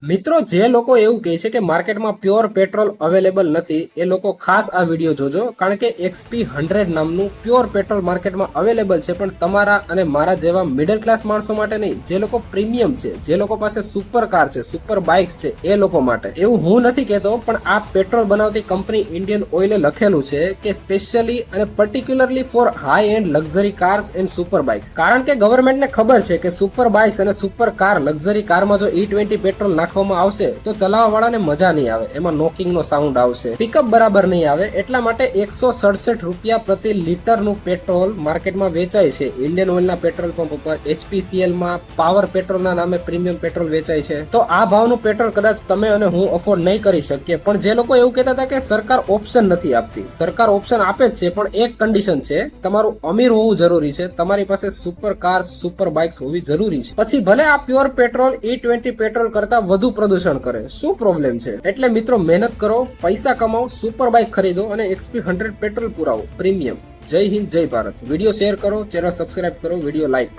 મિત્રો જે લોકો એવું કહે છે કે માર્કેટમાં પ્યોર પેટ્રોલ અવેલેબલ નથી એ લોકો ખાસ આ વિડીયો જોજો, કારણ કે XP100 નામનું પ્યોર પેટ્રોલ માર્કેટમાં અવેલેબલ છે, પણ તમારા અને મારા જેવા મિડલ ક્લાસ માણસો માટે નહીં. જે લોકો પ્રીમિયમ છે, જે લોકો પાસે સુપર કાર છે, સુપર બાઇક્સ છે, એ લોકો માટે. એવું હું નથી કહેતો, પણ આ પેટ્રોલ બનાવતી કંપની ઇન્ડિયન ઓઇલે લખેલું છે કે સ્પેશિયલી અને particularly for high end luxury cars and super bikes. કારણ કે ગવર્મેન્ટને ખબર છે કે સુપર બાઇક્સ અને સુપર કાર લક્ઝરી કારમાં જો E20 પેટ્રોલ નાખવામાં આવશે તો ચલાવવા વાળાને મજા નહીં આવે, એમાં નોકિંગ નો સાઉન્ડ આવશે, પિકઅપ બરાબર નહીં આવે. એટલા માટે 167 રૂપિયા પ્રતિ લીટર નું પેટ્રોલ માર્કેટમાં વેચાય છે ઇન્ડિયન ઓઇલના પેટ્રોલ પંપ ઉપર. HPCL માં પાવર પેટ્રોલ ના નામે પ્રીમિયમ પેટ્રોલ વેચાય છે. તો આ ભાવનું પેટ્રોલ કદાચ તમે અને હું અફોર્ડ નહીં કરી શકીએ. પણ જે લોકો એવું કહેતા હતા કે સરકાર ઓપ્શન નથી આપતી, સરકાર ઓપ્શન આપે જ છે, પણ એક કન્ડિશન છે, તમારું અમીર હોવું જરૂરી છે, તમારી પાસે સુપર કાર સુપર બાઇક્સ હોવી જરૂરી છે. પછી ભલે આ પ્યોર પેટ્રોલ E20 પેટ્રોલ કરતા વધુ પ્રદૂષણ કરે, શું પ્રોબ્લેમ છે? એટલે મિત્રો મહેનત કરો, પૈસા કમાઓ, સુપર બાઇક ખરીદો અને XP100 પેટ્રોલ પુરાવો પ્રીમિયમ. જય હિન્દ, જય ભારત. વિડીયો શેર કરો, ચેનલ સબસ્ક્રાઇબ કરો, વિડીયો લાઇક કરો.